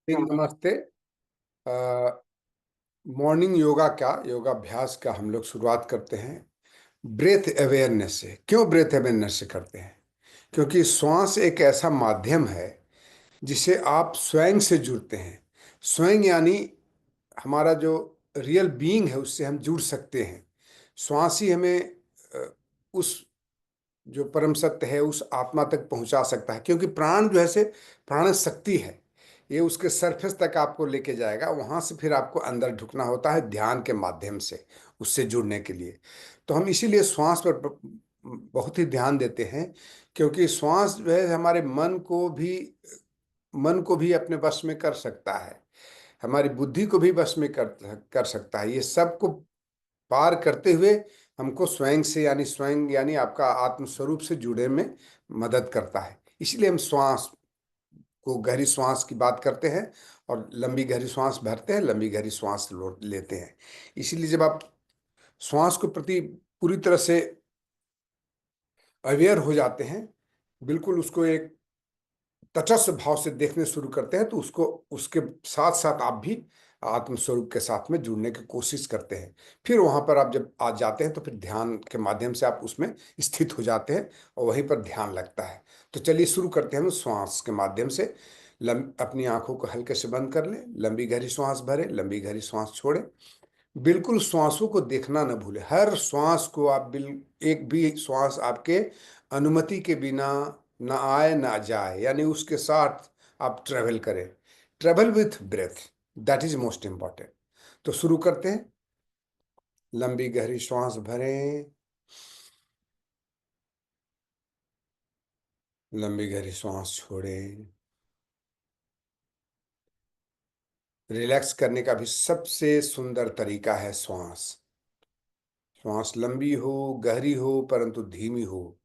जी, नमस्ते। मॉर्निंग योगाभ्यास का हम लोग शुरुआत करते हैं ब्रेथ अवेयरनेस से। क्यों ब्रेथ अवेयरनेस से करते हैं? क्योंकि श्वास एक ऐसा माध्यम है जिसे आप स्वयं से जुड़ते हैं। स्वयं यानी हमारा जो रियल बीइंग है उससे हम जुड़ सकते हैं। श्वास ही हमें उस जो परम सत्य है उस आत्मा तक पहुंचा सकता है, क्योंकि प्राण जो है से प्राण शक्ति है। ये उसके सरफेस तक आपको लेके जाएगा, वहां से फिर आपको अंदर ढुकना होता है ध्यान के माध्यम से उससे जुड़ने के लिए। तो हम इसीलिए श्वास पर बहुत ही ध्यान देते हैं, क्योंकि श्वास जो है हमारे मन को भी अपने वश में कर सकता है, हमारी बुद्धि को भी वश में कर कर सकता है। ये सबको पार करते हुए हमको स्वयं यानी आपका आत्म स्वरूप से जुड़े में मदद करता है। इसलिए हम श्वास को गहरी श्वास की बात करते हैं और लंबी गहरी श्वास भरते हैं, लंबी गहरी श्वास लेते हैं। इसलिए जब आप श्वास को प्रति पूरी तरह से अवेयर हो जाते हैं, बिल्कुल उसको एक तटस्थ भाव से देखने शुरू करते हैं, तो उसको उसके साथ साथ आप भी आत्म स्वरूप के साथ में जुड़ने की कोशिश करते हैं। फिर वहां पर आप जब आ जाते हैं तो फिर ध्यान के माध्यम से आप उसमें स्थित हो जाते हैं और वहीं पर ध्यान लगता है। तो चलिए शुरू करते हैं हम श्वास के माध्यम से। अपनी आंखों को हल्के से बंद कर लें, लंबी गहरी श्वास भरें, लंबी गहरी श्वास छोड़ें। बिल्कुल श्वासों को देखना न भूलें, हर श्वास को आप एक भी श्वास आपके अनुमति के बिना ना आए ना जाए, यानी उसके साथ आप ट्रेवल करें। Travel with breath, that is most important. तो शुरू करते हैं। लंबी गहरी श्वास भरें, लंबी गहरी श्वास छोड़ें। रिलैक्स करने का भी सबसे सुंदर तरीका है श्वास। श्वास लंबी हो, गहरी हो, परंतु धीमी हो।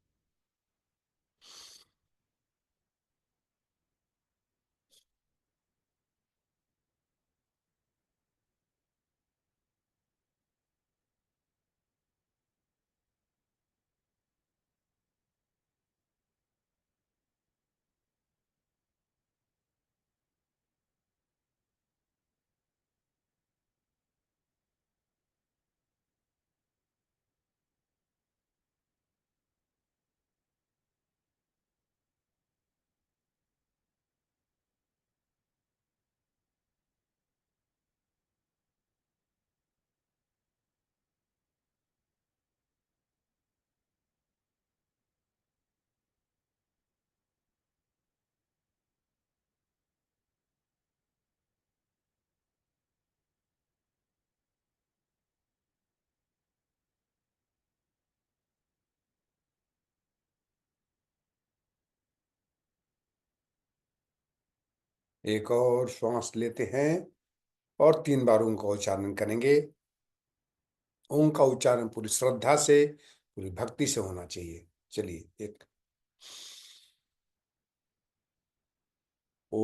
एक और श्वास लेते हैं और 3 बार ओम का उच्चारण करेंगे। ओम का उच्चारण पूरी श्रद्धा से, पूरी भक्ति से होना चाहिए। चलिए, एक ओ।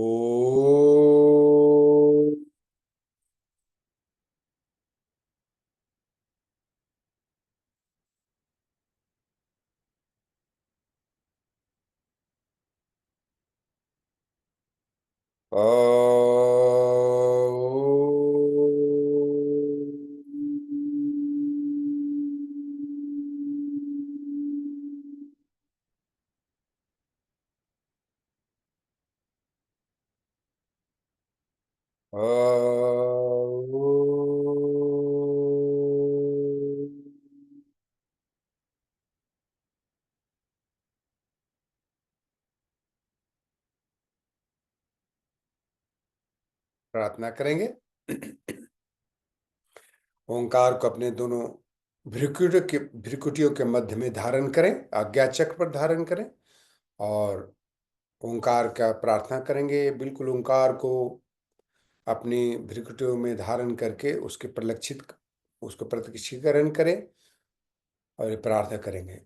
प्रार्थना करेंगे। ओंकार को अपने दोनों भ्रिकुटियों के मध्य में धारण करें, आज्ञा चक्र पर धारण करें और ओंकार का प्रार्थना करेंगे। बिल्कुल ओंकार को अपनी भ्रिकुटियों में धारण करके उसको प्रत्यक्षीकरण करें और ये प्रार्थना करेंगे।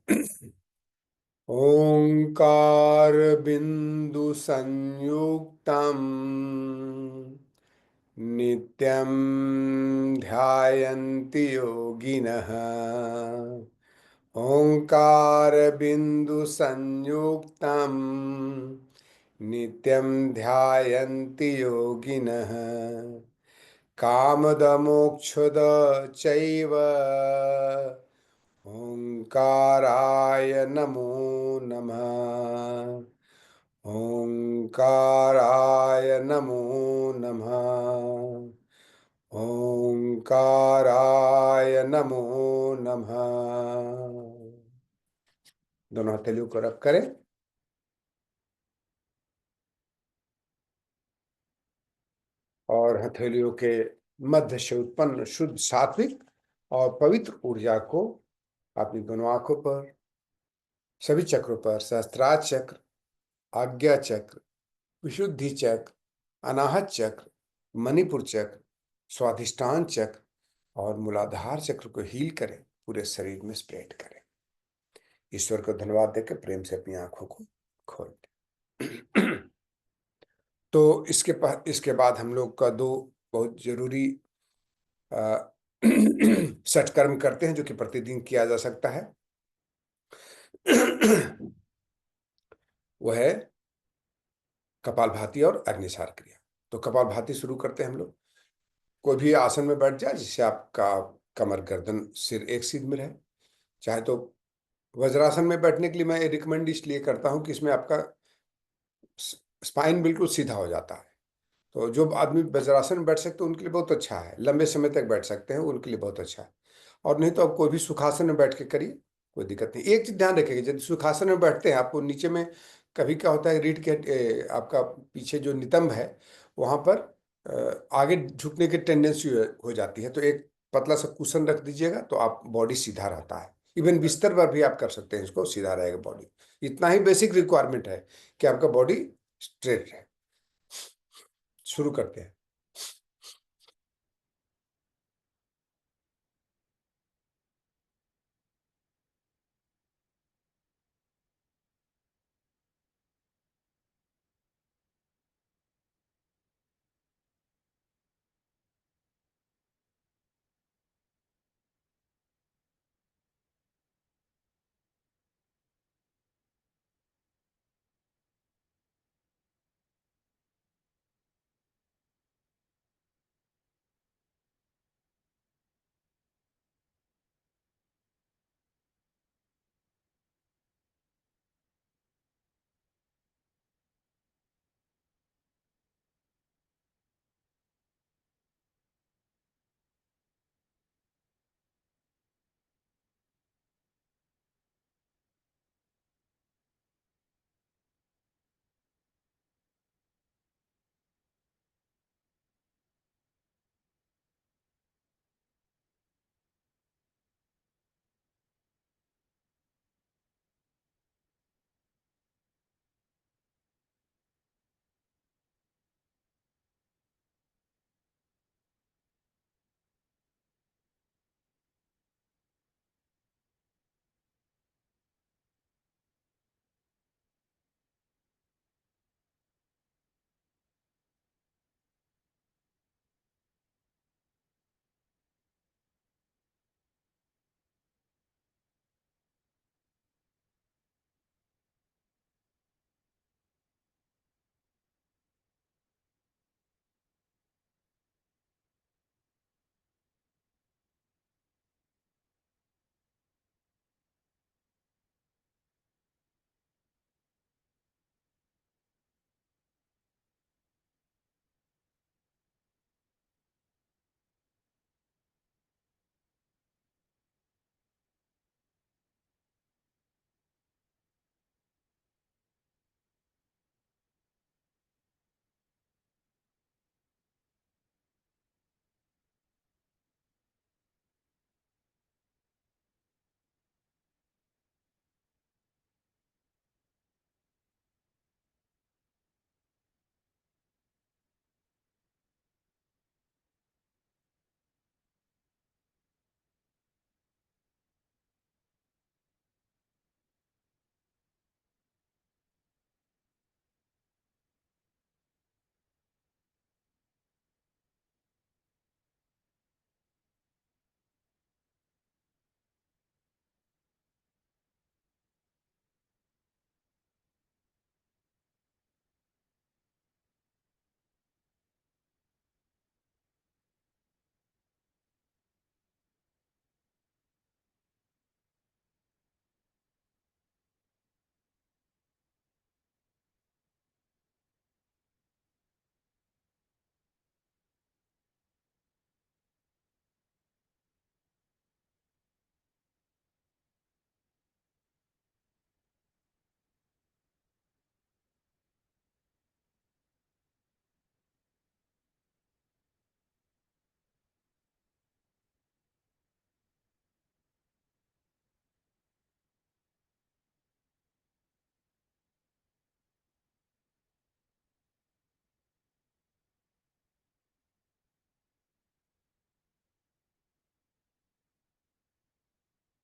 ओंकार बिंदु संयुक्तम नित्यं ध्यायन्ति योगिनः। ओंकार बिंदु संयुक्तम नित्यं ध्यायन्ति योगिनः कामदमोक्षद चैव ओंकाराय नमो नमः। ओंकाराय नमो नमः। ओंकाराय नमो नमः। दोनों हथेलियों को रख करें और हथेलियों के मध्य से उत्पन्न शुद्ध सात्विक और पवित्र ऊर्जा को अपनी दोनों आंखों पर, सभी चक्रों पर, सहस्त्रार चक्र, आज्ञा चक्र, विशुद्धि चक्र, अनाहत चक्र, मणिपुर चक्र, स्वाधिष्ठान चक्र और मूलाधार चक्र को हील करें, पूरे शरीर में स्प्रेड करें। ईश्वर को धन्यवाद देकर प्रेम से अपनी आंखों को खोल दें। तो इसके बाद हम लोग का दो बहुत जरूरी अ, सत्कर्म करते हैं जो कि प्रतिदिन किया जा सकता है। वह है कपालभाति और अग्निसार क्रिया। तो कपालभाति शुरू करते हैं हम लोग। कोई भी आसन में बैठ जाए जिससे आपका कमर, गर्दन, सिर एक सीध में रहे। चाहे तो वज्रासन में बैठने के लिए मैं रिकमेंड इसलिए करता हूं कि इसमें आपका स्पाइन बिल्कुल सीधा हो जाता है। तो जो आदमी वज्रासन में बैठ सकते हैं उनके लिए बहुत अच्छा है, लंबे समय तक बैठ सकते हैं उनके लिए बहुत अच्छा है। और नहीं तो आप कोई भी सुखासन में बैठ के करिए, कोई दिक्कत नहीं। एक चीज ध्यान रखिएगा, जब सुखासन में बैठते हैं आपको नीचे में कभी क्या होता है, रीढ़ के आपका पीछे जो नितंब है वहां पर आगे झुकने की टेंडेंसी हो जाती है। तो एक पतला सा कुशन रख दीजिएगा तो आप बॉडी सीधा रहता है। इवन बिस्तर पर भी आप कर सकते हैं, इसको सीधा रहेगा बॉडी। इतना ही बेसिक रिक्वायरमेंट है कि आपका बॉडी स्ट्रेट है। शुरू करते हैं।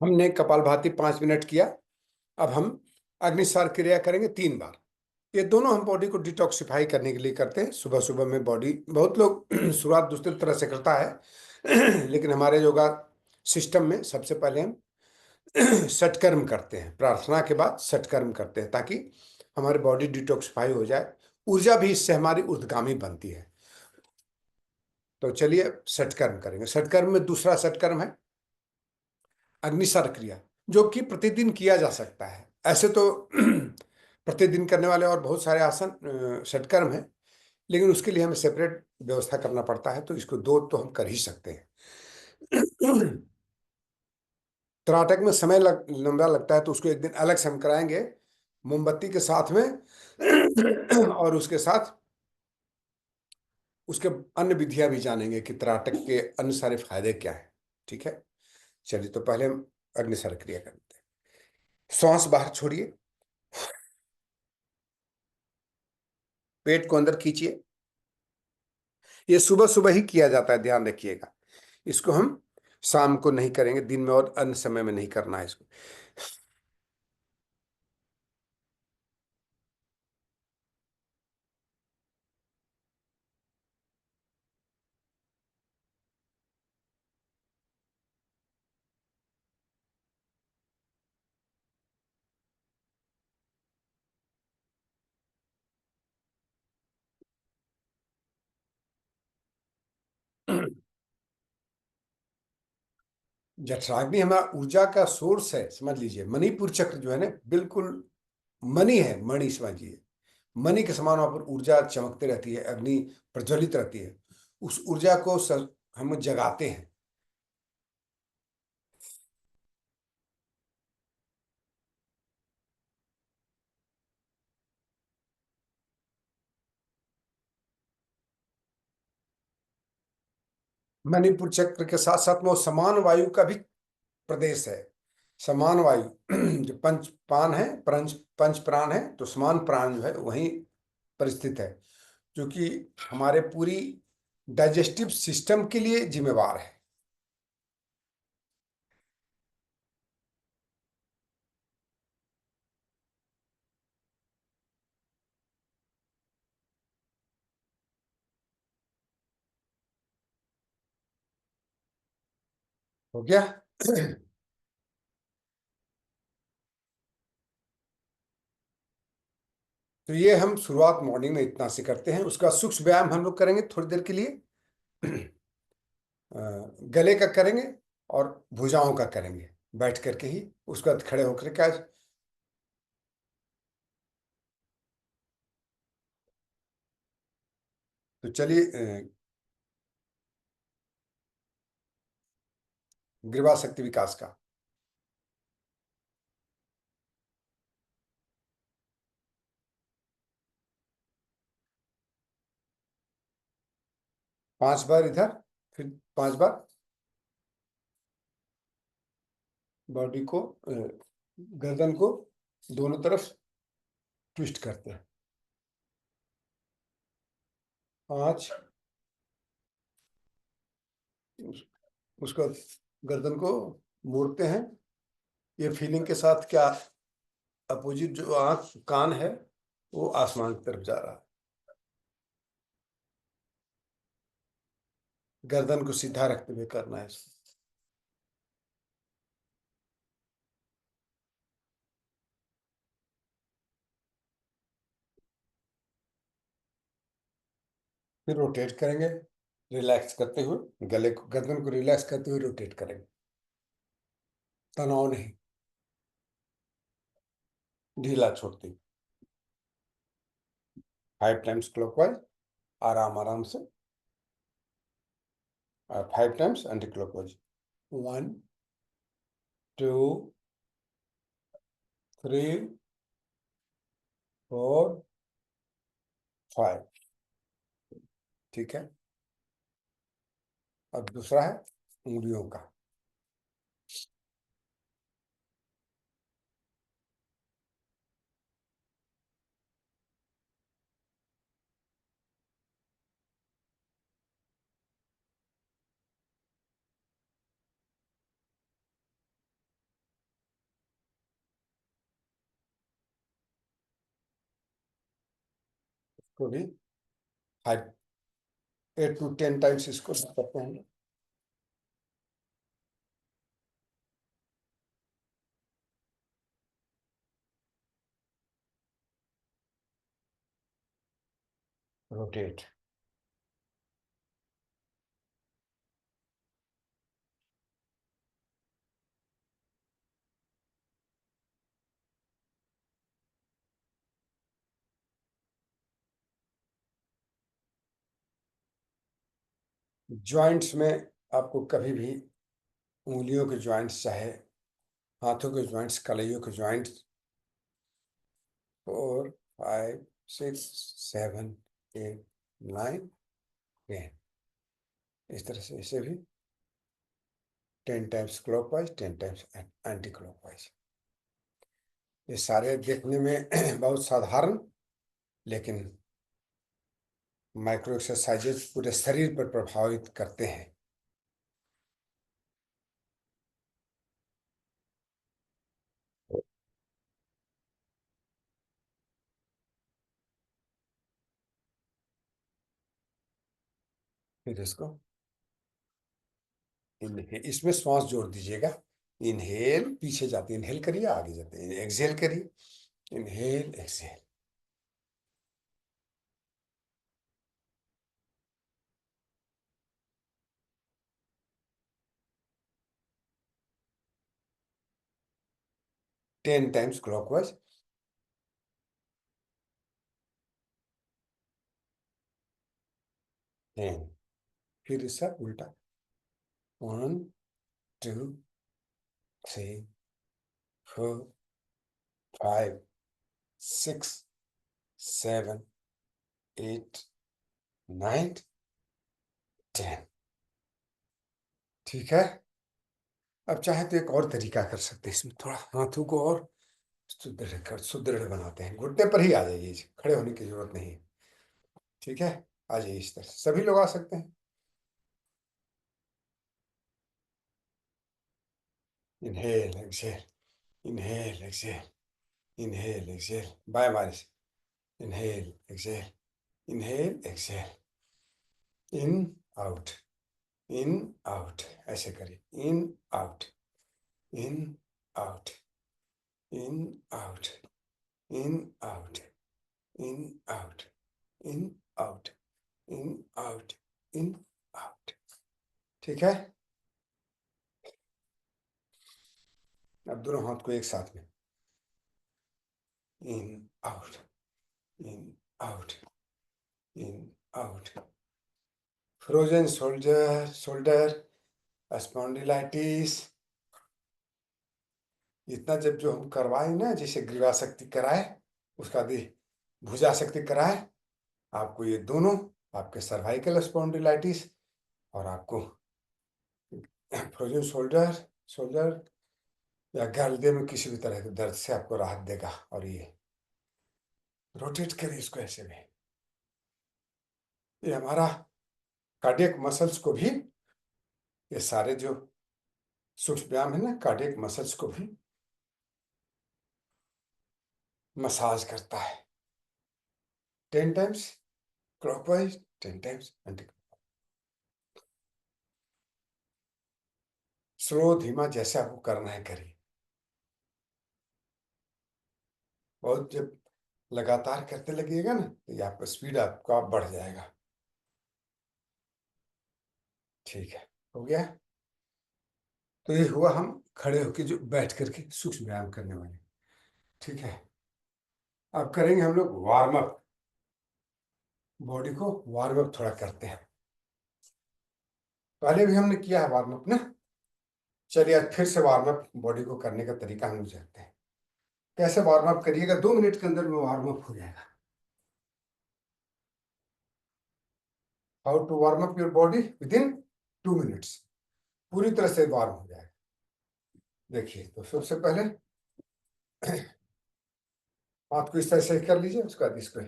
हमने कपालभाति 5 मिनट किया। अब हम अग्निसार क्रिया करेंगे 3 बार। ये दोनों हम बॉडी को डिटॉक्सिफाई करने के लिए करते हैं। सुबह सुबह में बॉडी, बहुत लोग शुरुआत दूसरी तरह से करता है लेकिन हमारे योगा सिस्टम में सबसे पहले हम सटकर्म करते हैं। प्रार्थना के बाद सटकर्म करते हैं ताकि हमारी बॉडी डिटॉक्सिफाई हो जाए। ऊर्जा भी इससे हमारी ऊर्ध्वगामी बनती है। तो चलिए सटकर्म करेंगे। सटकर्म में दूसरा सटकर्म है अग्निसार क्रिया, जो कि प्रतिदिन किया जा सकता है। ऐसे तो प्रतिदिन करने वाले और बहुत सारे आसन सटकर्म हैं, लेकिन उसके लिए हमें सेपरेट व्यवस्था करना पड़ता है। तो इसको दो तो हम कर ही सकते हैं। त्राटक में समय लंबा लगता है, तो उसको एक दिन अलग से हम कराएंगे मोमबत्ती के साथ में। और उसके साथ उसके अन्य विधियां भी जानेंगे कि त्राटक के अन्य सारे फायदे क्या है। ठीक है, चलिए तो पहले हम अग्निसार क्रिया करते हैं। श्वास बाहर छोड़िए, पेट को अंदर खींचिए। ये सुबह सुबह ही किया जाता है, ध्यान रखिएगा। इसको हम शाम को नहीं करेंगे, दिन में और अन्य समय में नहीं करना है इसको। जठराग्नि हमारा ऊर्जा का सोर्स है, समझ लीजिए। मणिपुर चक्र जो है ना, बिल्कुल मणि है, मणि समझिए। मणि के समान वहां पर ऊर्जा चमकती रहती है, अग्नि प्रज्वलित रहती है। उस ऊर्जा को हम जगाते हैं। मणिपुर चक्र के साथ साथ में वो समान वायु का भी प्रदेश है। समान वायु जो पंच पान है, पंच प्राण है, तो समान प्राण जो है वहीं पर स्थित है, जो कि हमारे पूरी डाइजेस्टिव सिस्टम के लिए जिम्मेवार है। हो गया। तो ये हम शुरुआत मॉर्निंग में इतना से करते हैं। उसका सूक्ष्म व्यायाम हम लोग करेंगे थोड़ी देर के लिए। अ, गले का करेंगे और भुजाओं का करेंगे, बैठ करके ही। उसके बाद खड़े होकर के आज। तो चलिए ग्रीवा शक्ति विकास का 5 बार इधर, फिर 5 बार बॉडी को, गर्दन को दोनों तरफ ट्विस्ट करते हैं। 5। उसका गर्दन को मोड़ते हैं। ये फीलिंग के साथ क्या, अपोजिट जो आंख कान है वो आसमान की तरफ जा रहा है। गर्दन को सीधा रखते हुए करना है इसको। फिर रोटेट करेंगे, रिलैक्स करते हुए गले को, गर्दन को रिलैक्स करते हुए रोटेट करेंगे। तनाव नहीं, ढीला छोड़ते हुए। 5 टाइम्स क्लॉकवाइज, आराम आराम से। और 5 टाइम्स एंटी क्लॉकवाइज। 1, 2, 3, 4, 5। ठीक है। अब दूसरा है उंगलियों का। को भी 8 to 10 टाइम्स इसको करते हैं। रोटेट। जॉइंट्स में आपको कभी भी उंगलियों के जॉइंट्स, चाहे हाथों के जॉइंट्स, कलाइयों के जॉइंट्स, 4, 5, 6, 7, 8, 9, 10, इस तरह से इसे भी 10 times clockwise, 10 times anti clockwise. ये सारे देखने में बहुत साधारण, लेकिन माइक्रो एक्सरसाइजेज पूरे शरीर पर प्रभावित करते हैं। फिर इसको इसमें श्वास जोड़ दीजिएगा। इनहेल, पीछे जाते इनहेल करिए, आगे जाते हैं एक्सहेल करिए। Inhale exhale. Ten times clockwise. 10। फिर इसका उल्टा। 1, 2, 3, 4, 5, 6, 7, 8, 9, 10। ठीक है। अब चाहे तो एक और तरीका कर सकते हैं, इसमें थोड़ा हाथों को और सुदृढ़ बनाते हैं। घुटने पर ही आ जाइए, खड़े होने की जरूरत नहीं है। ठीक है, आ जाइए, इस तरह सभी लोग आ सकते हैं। Inhale exhale, inhale exhale, inhale exhale, बाएं बाएं से। Inhale exhale, inhale exhale, in out, in out, ऐसे करिए। In out, in out, in out, in out, in out, in out, in out, in out. ठीक है। अब दोनों हाथ को एक साथ में। In out, in out, in out. Frozen shoulder, shoulder spondylitis, इतना जब जो हम करवाए ना, जैसे ग्रीवा शक्ति कराए, उसका भी भुजा शक्ति कराए, आपको ये दोनों, आपके सर्वाइकल स्पॉन्डिलाइटिस और आपको फ्रोजन शोल्डर, शोल्डर या गलदे में किसी भी तरह के दर्द से आपको राहत देगा। और ये रोटेट करिए इसको ऐसे में। ये हमारा कार्डियक मसल्स को भी, ये सारे जो सूक्ष्म व्यायाम है ना, कार्डियक मसल्स को भी मसाज करता है। 10 times clockwise, 10 times anti. Slow, धीमा, जैसे आपको करना है करिए। और जब लगातार करते लगिएगा ना, तो ये आपका स्पीड आपका बढ़ जाएगा। ठीक है, हो गया। तो ये हुआ हम खड़े होकर जो बैठ करके सूक्ष्म व्यायाम करने वाले। ठीक है। अब करेंगे हम लोग वार्म अप। बॉडी को वार्म अप थोड़ा करते हैं। पहले भी हमने किया है वार्म अप ना। चलिए आज फिर से वार्म अप बॉडी को करने का तरीका हम जानते हैं। कैसे वार्म अप करिएगा, 2 मिनट के अंदर में वार्म अप हो जाएगा। How to warm up your body within 2 minutes, पूरी तरह से वार्म हो जाएगा। देखिए, तो सबसे पहले हाथ को इस तरह से कर लीजिए, उसके बाद इसको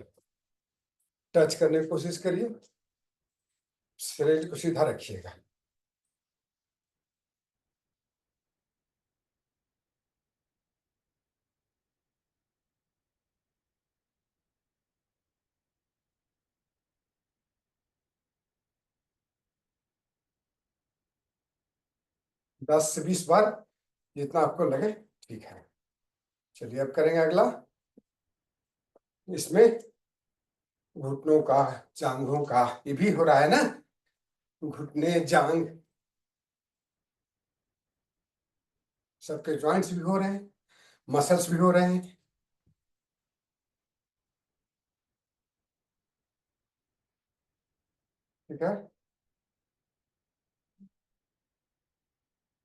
टच करने की कोशिश करिए। शरीर को सीधा रखिएगा। 10 से 20 बार, जितना आपको लगे ठीक है। चलिए अब करेंगे अगला। इसमें घुटनों का, जांघों का, ये भी हो रहा है ना, घुटने जांग सबके जॉइंट्स भी हो रहे हैं, मसल्स भी हो रहे हैं। ठीक है,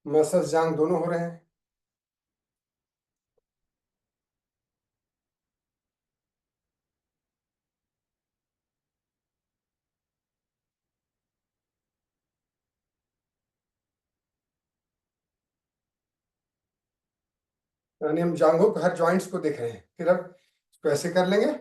मसल्स जांग दोनों हो रहे हैं। यानी हम जांघों के हर जॉइंट्स को देख रहे हैं। फिर अब इसको ऐसे कर लेंगे।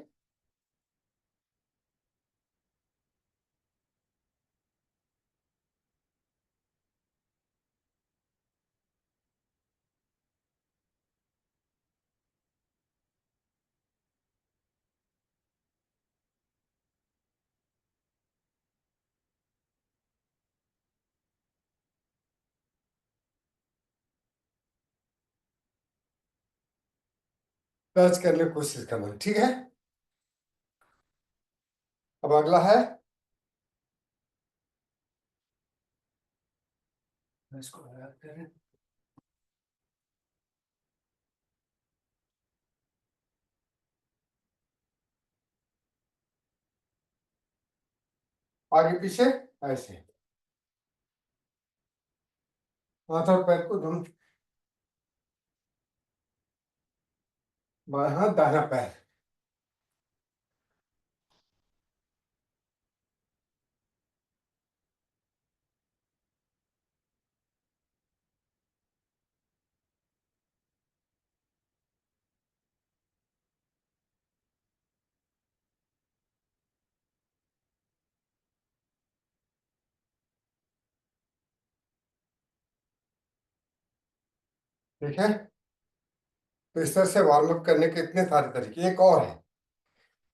टच करने की कोशिश करना, ठीक है। अब अगला है, इसको याद करें। आगे पीछे ऐसे, हाथ और पैर को दोनों, बायां हाथ दाहिना पैर। ठीक है, तो इस तरह से वार्म अप करने के इतने सारे तरीके। एक और है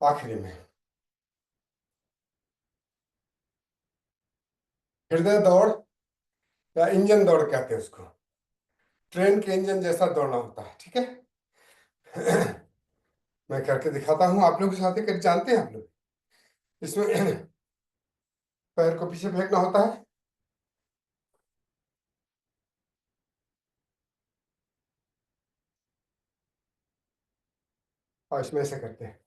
आखिरी में, हृदय दौड़ या इंजन दौड़ कहते हैं उसको। ट्रेन के इंजन जैसा दौड़ना होता है, ठीक है। मैं करके दिखाता हूँ, आप लोग के साथ ही कर, जानते हैं आप लोग। इसमें पैर को पीछे फेंकना होता है, और इसमें ऐसे करते हैं।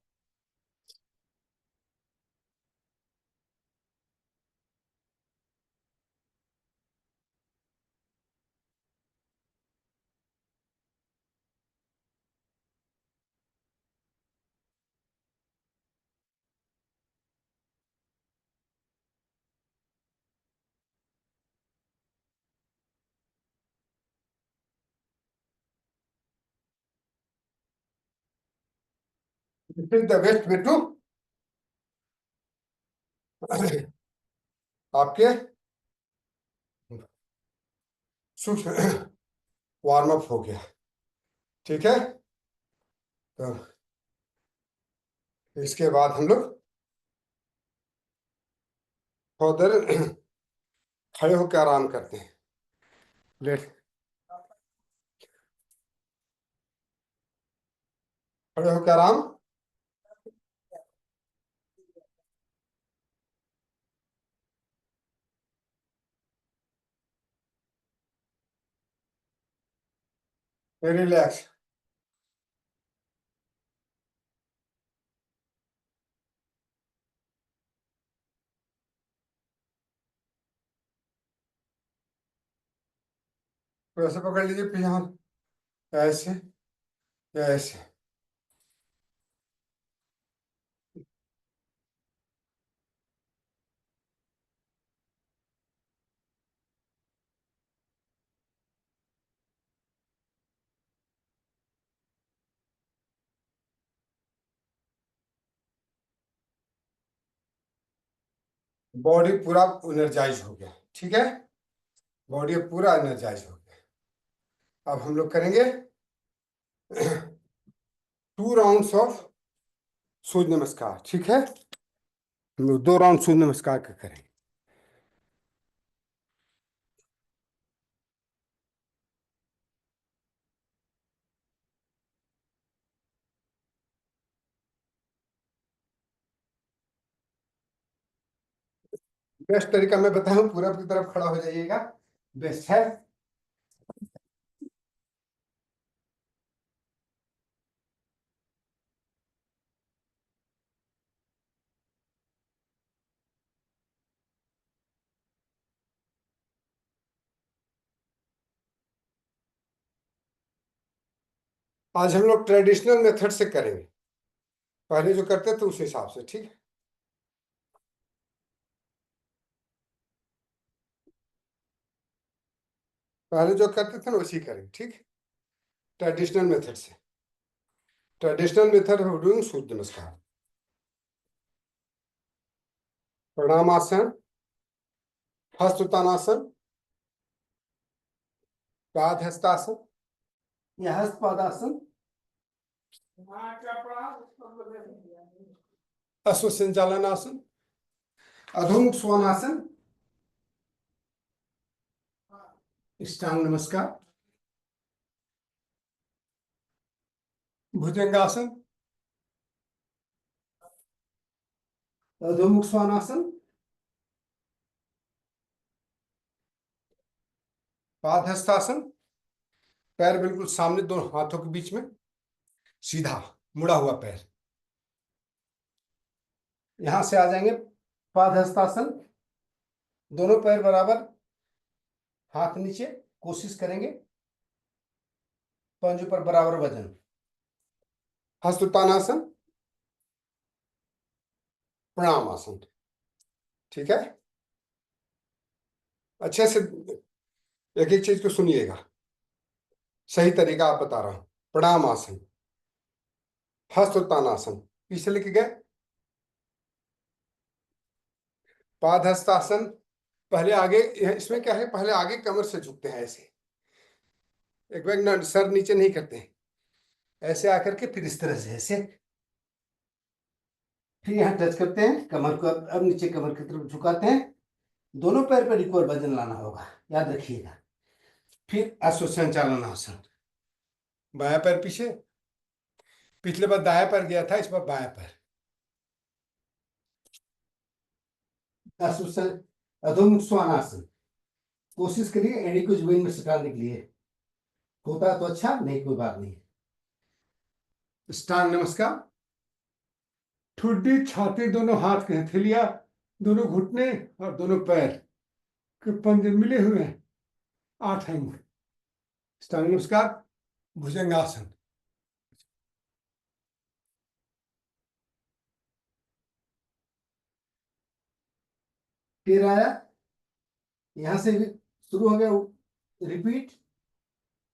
फिर द वेस्ट वे टू आपके वार्म अप हो गया, ठीक है। तो इसके बाद हम लोग थोड़ा देर खड़े होकर आराम करते हैं। लेट, खड़े होकर आराम। रिलैक्स। तो ऐसे पकड़ लीजिए पीछे हाथ, ऐसे, ऐसे। बॉडी पूरा एनर्जाइज हो गया, ठीक है। बॉडी पूरा एनर्जाइज हो गया। अब हम लोग करेंगे 2 राउंड्स ऑफ सूर्य नमस्कार, ठीक है। हम लोग 2 राउंड सूर्य नमस्कार का करेंगे। बेस्ट तरीका मैं बताऊं, पूरब की तरफ खड़ा हो जाइएगा, बेस्ट है। आज हम लोग ट्रेडिशनल मेथड से करेंगे, पहले जो करते थे उस हिसाब से, ठीक है। पहले जो करते थे ना वैसे ही करेंगे, ठीक है। ट्रेडिशनल मेथड से, ट्रेडिशनल मेथड ऑफ डूइंग सूर्य नमस्कार। प्रणामासन, हस्त उत्तानासन, पाद हस्तासन या हस्त पादासन, अश्व संचालन आसन, अधोमुख स्वानासन, इष्टांग नमस्कार, भुजंगासन, अधोमुख स्वानासन, पाद हस्तासन, पैर बिल्कुल सामने दोनों हाथों के बीच में, सीधा मुड़ा हुआ पैर। यहां से आ जाएंगे पाद हस्तासन, दोनों पैर बराबर, हाथ नीचे, कोशिश करेंगे पंजों पर बराबर वजन। हस्त उत्तानासन, प्रणाम आसन, ठीक है। अच्छे से एक एक चीज को सुनिएगा, सही तरीका आप बता रहा हूं। प्रणाम आसन, हस्त उत्तानासन, पीछे लेके गए, पाद हस्तासन, पहले आगे, इसमें क्या है, पहले आगे कमर से झुकते हैं ऐसे, एक बार सर नीचे नहीं करते हैं, ऐसे आकर के फिर इस तरह से ऐसे, फिर यहाँ टच करते हैं कमर को, अब नीचे कमर की तरफ झुकाते हैं, दोनों पैर पर इक्वल वजन लाना होगा, याद रखिएगा। फिर अश्व संचालन आसन, बायां पैर पीछे, पिछले बार दायां पैर गया था, इस बार बायां पैर। अश्व अधोमुख स्वानासन, कोशिश करिए एड़ी को जमीन में सटाने के लिए, होता तो अच्छा, नहीं कोई बात नहीं। स्टांग नमस्कार, ठुड्डी छाती दोनों हाथ के हथेलियां, दोनों घुटने और दोनों पैर के पंजे मिले हुए हैं, 8 अंग। स्टांग नमस्कार, भुजंगासन। फिर आया, यहां से भी शुरू हो गया, रिपीट,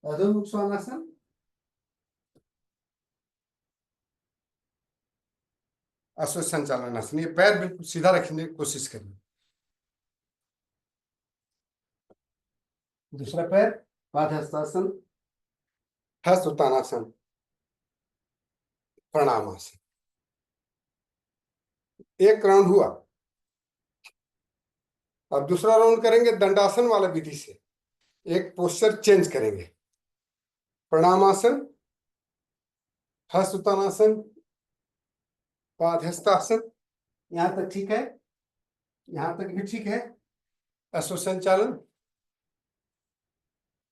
अधोमुख स्वानासन, अश्व संचालन आसन, ये पैर बिल्कुल सीधा रखने की कोशिश करिए। दूसरा पैर, पाद हस्तासन, हस्त उत्तानासन, प्रणाम आसन। एक राउंड हुआ, अब दूसरा राउंड करेंगे दंडासन वाला विधि से, एक पोस्चर चेंज करेंगे। प्रणाम आसन, हस्त उत्तानासन, पाद हस्तासन, यहां तक ठीक है, यहां तक भी ठीक है। अश्व संचालन,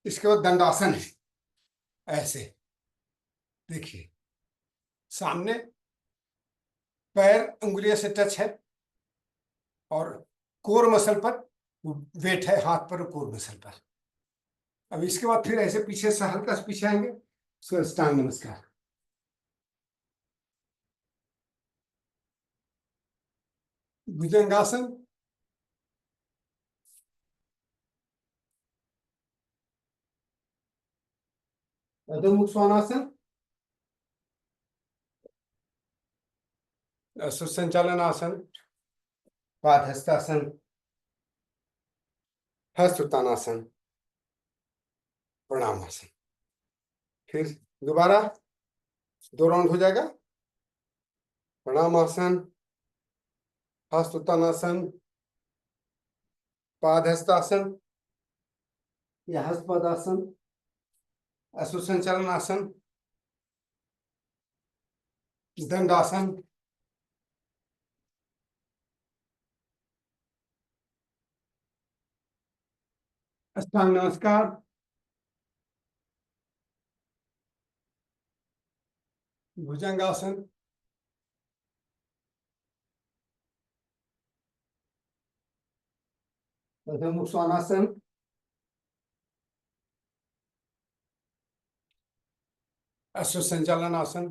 इसके बाद दंडासन है, ऐसे देखिए, सामने पैर अंगुलियों से टच है, और कोर मसल पर वेट है, हाथ पर कोर मसल पर। अब इसके बाद फिर ऐसे पीछे से हल्का से पीछे आएंगे, उसका स्टांग नमस्कार, भुजंगासन, अधोमुख स्वानासन, सुसंचालन आसन, पाद हस्तासन, हस्त उत्तानासन, प्रणाम आसन। फिर दोबारा 2 राउंड हो जाएगा। प्रणाम आसन, हस्त उत्तानासन, पाद हस्तासन या हस्त पदासन, अश्व संचालन आसन, दंडासन, अष्टांग नमस्कार। भुजंगासन। स्वानासन। अश्व संचालन आसन।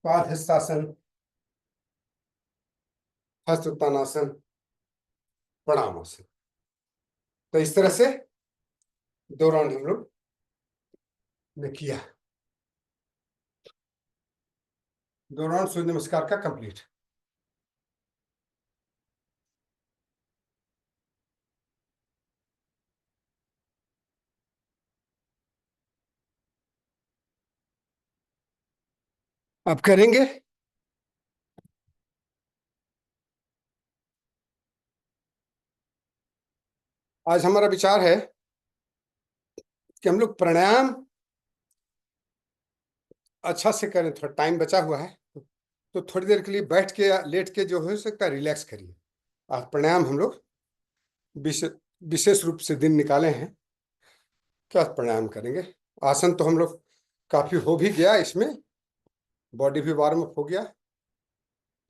पादहस्तासन। हस्त उत्तानासन। प्रणामासन। तो इस तरह से 2 राउंड हम लोग ने किया। 2 राउंड सूर्य नमस्कार का कंप्लीट। अब करेंगे आज हमारा विचार है कि हम लोग प्राणायाम अच्छा से करें। थोड़ा टाइम बचा हुआ है तो थोड़ी देर के लिए बैठ के या लेट के जो हो सकता है रिलैक्स करिए। आज प्राणायाम हम लोग विशेष विशेष रूप से दिन निकाले हैं क्या प्राणायाम करेंगे। आसन तो हम लोग काफी हो भी गया, इसमें बॉडी भी वार्म अप हो गया।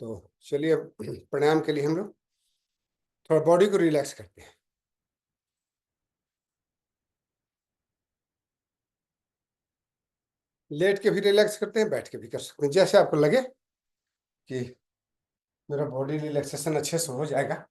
तो चलिए अब प्राणायाम के लिए हम लोग थोड़ा बॉडी को रिलैक्स करते हैं। लेट के भी रिलैक्स करते हैं, बैठ के भी कर सकते हैं, जैसे आपको लगे कि मेरा बॉडी रिलैक्सेशन अच्छे से हो जाएगा।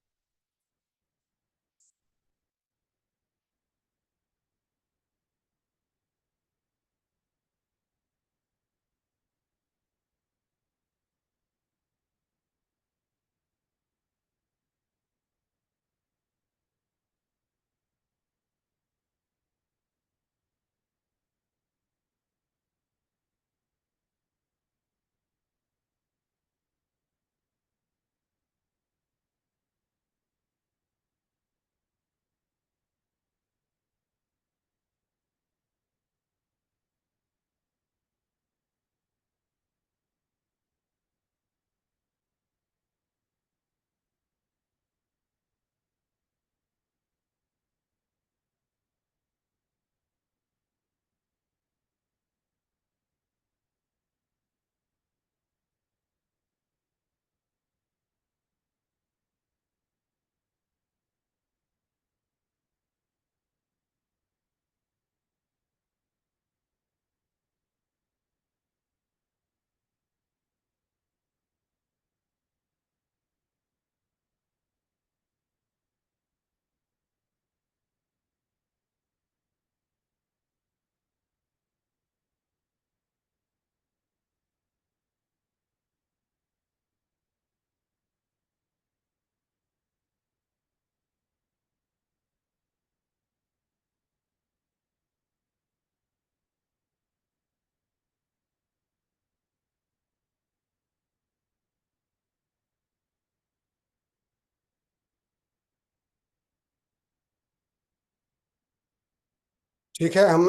ठीक है, हम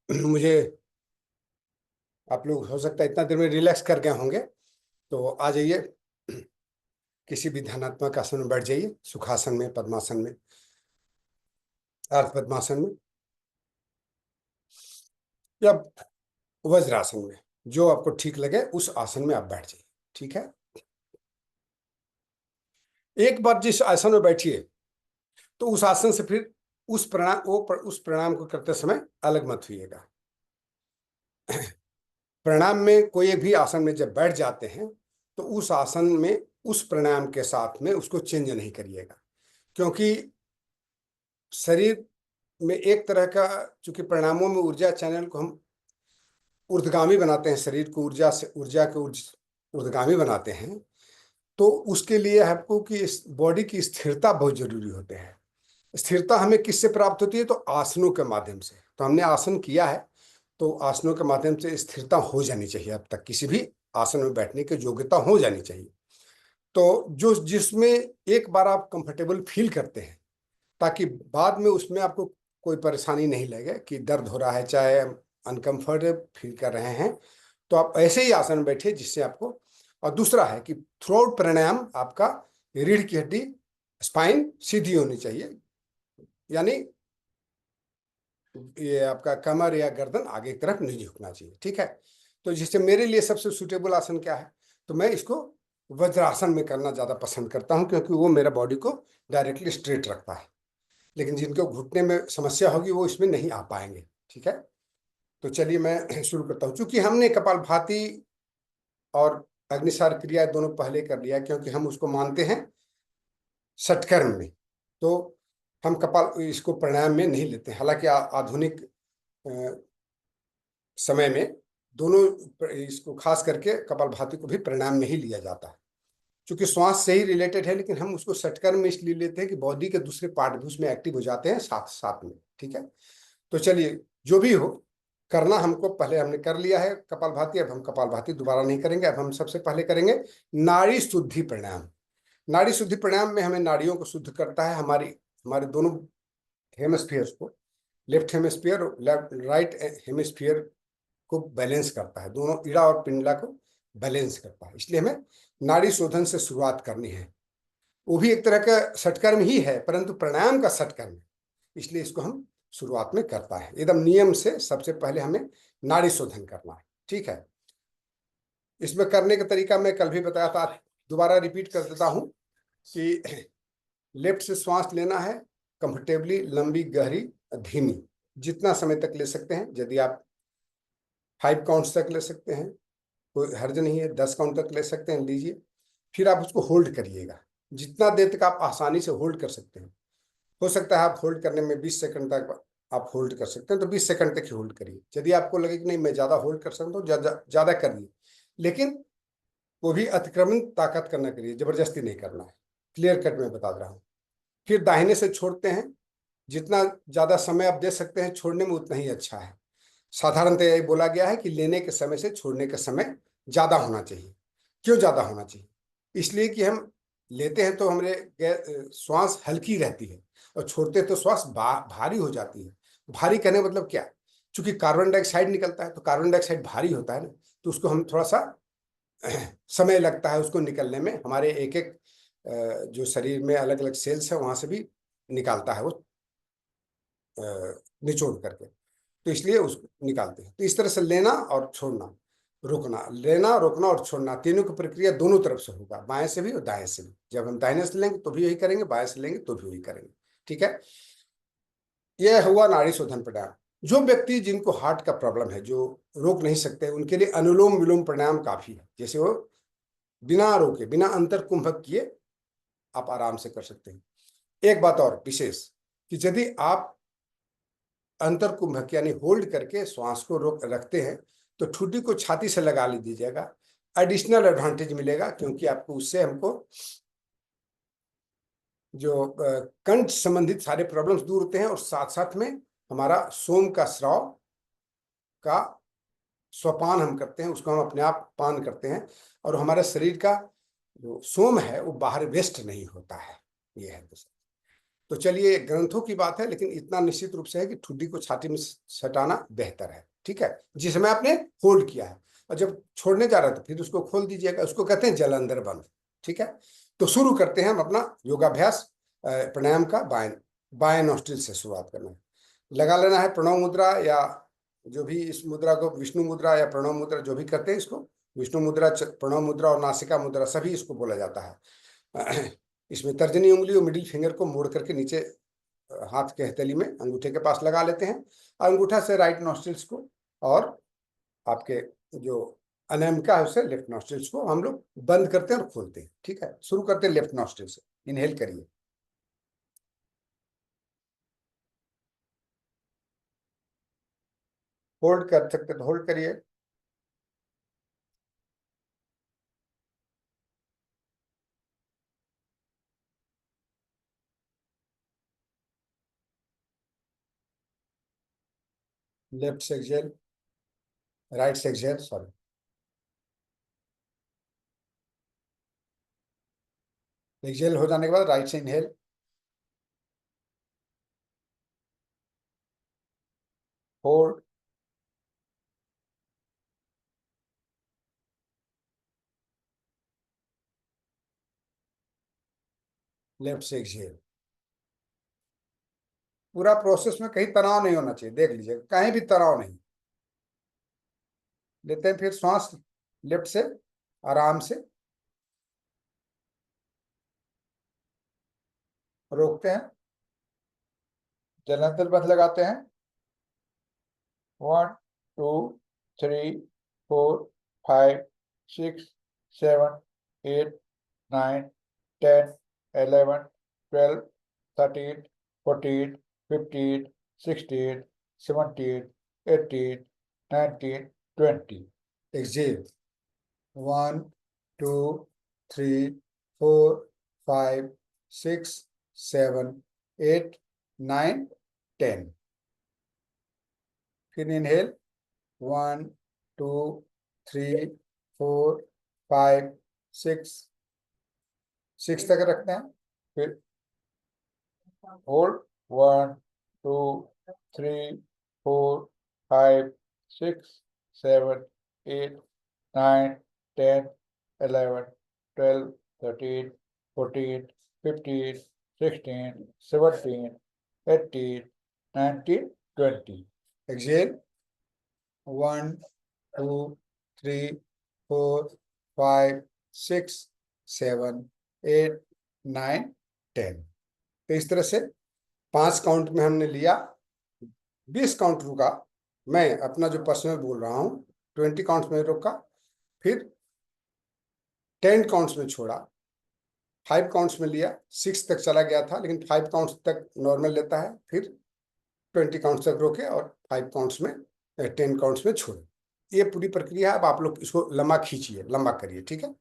मुझे आप लोग हो सकता है इतना देर में रिलैक्स कर गए होंगे, तो आ जाइए किसी भी ध्यानात्मक आसन में बैठ जाइए, सुखासन में, पद्मासन में, अर्ध पद्मासन में या वज्रासन में, जो आपको ठीक लगे उस आसन में आप बैठ जाइए। ठीक है, एक बार जिस आसन में बैठिए तो उस आसन से फिर उस प्रणाम को करते समय अलग मत हुइएगा। प्रणाम में कोई भी आसन में जब बैठ जाते हैं तो उस आसन में उस प्राणायाम के साथ में उसको चेंज नहीं करिएगा, क्योंकि शरीर में एक तरह का, चूंकि प्राणायामों में ऊर्जा चैनल को हम ऊर्ध्वगामी बनाते हैं, शरीर को ऊर्जा के ऊर्ध्वगामी बनाते हैं, तो उसके लिए आपको कि इस बॉडी की स्थिरता बहुत जरूरी होते हैं। स्थिरता हमें किससे प्राप्त होती है? तो आसनों के माध्यम से। तो हमने आसन किया है तो आसनों के माध्यम से स्थिरता हो जानी चाहिए। अब तक किसी भी आसन में बैठने की योग्यता हो जानी चाहिए। तो जो जिसमें एक बार आप कंफर्टेबल फील करते हैं, ताकि बाद में उसमें आपको कोई परेशानी नहीं लगे कि दर्द हो रहा है, चाहे अनकंफर्टेबल फील कर रहे हैं, तो आप ऐसे ही आसन में बैठिए जिससे आपको। और दूसरा है कि थ्रू आउट प्राणायाम आपका रीढ़ की हड्डी स्पाइन सीधी होनी चाहिए, यानी ये आपका कमर या गर्दन आगे की तरफ नहीं झुकना चाहिए, ठीक है। तो जिससे मेरे लिए सबसे सुटेबल आसन क्या है, तो मैं इसको वज्रासन में करना ज्यादा पसंद करता हूं, क्योंकि वो मेरा बॉडी को डायरेक्टली स्ट्रेट रखता है। लेकिन जिनको घुटने में समस्या होगी वो इसमें नहीं आ पाएंगे, ठीक है। तो चलिए मैं शुरू करता हूँ। चूंकि हमने कपालभाति और अग्निसार क्रिया दोनों पहले कर लिया, क्योंकि हम उसको मानते हैं षटकर्म में, तो हम कपाल इसको प्राणायाम में नहीं लेते। हालांकि आधुनिक समय में दोनों इसको खास करके कपालभाति को भी प्राणायाम में ही लिया जाता है, क्योंकि श्वास से ही रिलेटेड है। लेकिन हम उसको षटकर्म में इसलिए लेते हैं कि बॉडी के दूसरे पार्ट भी उसमें एक्टिव हो जाते हैं साथ साथ में, ठीक है। तो चलिए, जो भी हो, करना हमको पहले हमने कर लिया है कपालभाति, अब हम कपालभाति दोबारा नहीं करेंगे। अब हम सबसे पहले करेंगे नाड़ी शुद्धि प्राणायाम। नाड़ी शुद्धि प्राणायाम में हमें नाड़ियों को शुद्ध करता है, हमारी हमारे दोनों हेमस्फीयर्स को, लेफ्ट हेमस्फीयर और लेफ्ट राइट हेमस्फीयर को बैलेंस करता है, दोनों इड़ा और पिंगला को बैलेंस करता है। इसलिए हमें नाड़ी शोधन से शुरुआत करनी है। वो भी एक तरह का षटकर्म ही है, परंतु प्राणायाम का षटकर्म है, इसलिए इसको हम शुरुआत में करता है एकदम नियम से। सबसे पहले हमें नाड़ी शोधन करना है, ठीक है। इसमें करने का तरीका मैं कल भी बताया था, दोबारा रिपीट कर देता हूं कि लेफ्ट से श्वास लेना है कंफर्टेबली, लंबी गहरी धीमी, जितना समय तक ले सकते हैं। यदि आप 5 काउंट्स तक ले सकते हैं, कोई हर्ज नहीं है, 10 काउंट तक ले सकते हैं, लीजिए। फिर आप उसको होल्ड करिएगा, जितना देर तक आप आसानी से होल्ड कर सकते हैं। हो सकता है आप होल्ड करने में 20 सेकंड तक आप होल्ड कर सकते हैं, तो 20 सेकंड तक ही होल्ड करिए। यदि आपको लगे कि नहीं मैं ज्यादा होल्ड कर सकता हूँ, तो ज्यादा करिए, लेकिन वो भी अतिक्रमण ताकत करना करिए, जबरदस्ती नहीं करना है। क्लियर कट में बता रहा हूँ। फिर दाहिने से छोड़ते हैं, जितना ज्यादा समय आप दे सकते हैं छोड़ने में उतना ही अच्छा है। साधारणतः यही बोला गया है कि लेने के समय से छोड़ने का समय ज्यादा होना चाहिए। क्यों ज्यादा होना चाहिए? इसलिए कि हम लेते हैं तो हमारे श्वास हल्की रहती है, और छोड़ते हैं तो श्वास भारी हो जाती है। भारी कहने का मतलब क्या? चूंकि कार्बन डाइऑक्साइड निकलता है, तो कार्बन डाइऑक्साइड भारी होता है ना, तो उसको हम थोड़ा सा समय लगता है उसको निकलने में। हमारे एक एक जो शरीर में अलग अलग सेल्स है वहां से भी निकालता है वो, निचोड़ करके। तो इसलिए उसको निकालते हैं। तो इस तरह से लेना और छोड़ना, रुकना, लेना, रोकना और छोड़ना, तीनों की प्रक्रिया दोनों तरफ से होगा, बाएं से भी और दाएं से भी। जब हम दाहिने से लेंगे तो भी यही करेंगे, बाएं से लेंगे तो भी वही करेंगे, ठीक है। यह हुआ नाड़ी शोधन प्राणायाम। जो व्यक्ति जिनको हार्ट का प्रॉब्लम है, जो रोक नहीं सकते, उनके लिए अनुलोम विलोम प्राणायाम काफी है। जैसे वो बिना रोके, बिना अंतर कुंभक किए आप आराम से कर सकते हैं। एक बात और विशेष, कि यदि आप अंतर कुंभक यानी होल्ड करके श्वास को रोक रखते हैं, तो ठुड्डी को छाती से लगा लीजिएगा। एडिशनल एडवांटेज मिलेगा, क्योंकि आपको उससे हमको जो कंठ संबंधित सारे प्रॉब्लम्स दूर होते हैं, और साथ साथ में हमारा सोम का स्राव का स्वपान हम करते हैं, उसको हम अपने आप पान करते हैं, और हमारे शरीर का जो सोम है वो बाहर वेस्ट नहीं होता है। ये है तो चलिए, ग्रंथों की बात है, लेकिन इतना निश्चित रूप से है कि ठुड्डी को छाती में सटाना बेहतर है, ठीक है, जिसमें आपने होल्ड किया है। और जब छोड़ने जा रहे हैं तो फिर उसको खोल दीजिएगा, उसको कहते हैं जलंधर बंद, ठीक है। तो शुरू करते हैं हम अपना योगाभ्यास। प्राणायाम का बाएं बाएं नोस्ट्रिल से शुरुआत करना है। लगा लेना है प्रणव मुद्रा, या जो भी इस मुद्रा को विष्णु मुद्रा या प्रणव मुद्रा जो भी करते हैं इसको, विष्णु मुद्रा, प्रणव मुद्रा और नासिका मुद्रा सभी इसको बोला जाता है। इसमें तर्जनी उंगली और मिडिल फिंगर को मोड़ करके नीचे हाथ के हथेली में अंगूठे के पास लगा लेते हैं। अंगूठा से राइट नॉस्ट्रिल्स को, और आपके जो अनामिका है उसे लेफ्ट नॉस्ट्रिल्स को हम लोग बंद करते हैं और खोलते हैं, ठीक है। शुरू करते हैं लेफ्ट नॉस्ट्रिल से। इनहेल करिए, होल्ड कर सकते तो होल्ड करिए, लेफ्ट से एक्सहेल, राइट से एक्सहेल, सॉरी। एक्सहेल हो जाने के बाद राइट से इनहेल, होल्ड, लेफ्ट से एक्सहेल। पूरा प्रोसेस में कहीं तनाव नहीं होना चाहिए, देख लीजिए कहीं भी तनाव नहीं। लेते हैं फिर श्वास लेफ्ट से, आराम से रोकते हैं, जलनतल बंद लगाते हैं। 1 2 3 4 5 6 7 8 9 10 11 12 13 14 15 16 17 18 19 20। एक्सहेल। 1 2 3 4 5 6 7 8 9 10। फिर इनहेल। 1 2 3 4 5 6, 6 तक रखते हैं। फिर होल्ड। 1 2 3 4 5 6 7 8 9 10 11 12 13 14 15 16 17 18 19 20। एक्सहेल। 1 2 3 4 5 6 7 8 9 10। तो इस तरह से 5 काउंट में हमने लिया, 20 काउंट रुका। मैं अपना जो पर्सनल बोल रहा हूँ, 20 काउंट्स में रुका, फिर 10 काउंट्स में छोड़ा, 5 काउंट्स में लिया, 6 तक चला गया था लेकिन 5 काउंट्स तक नॉर्मल लेता है, फिर 20 काउंट्स तक रोके और 5 काउंट्स में 10 काउंट्स में छोड़े। ये पूरी प्रक्रिया है। अब आप लोग इसको लंबा खींचिए, लंबा करिए, ठीक है।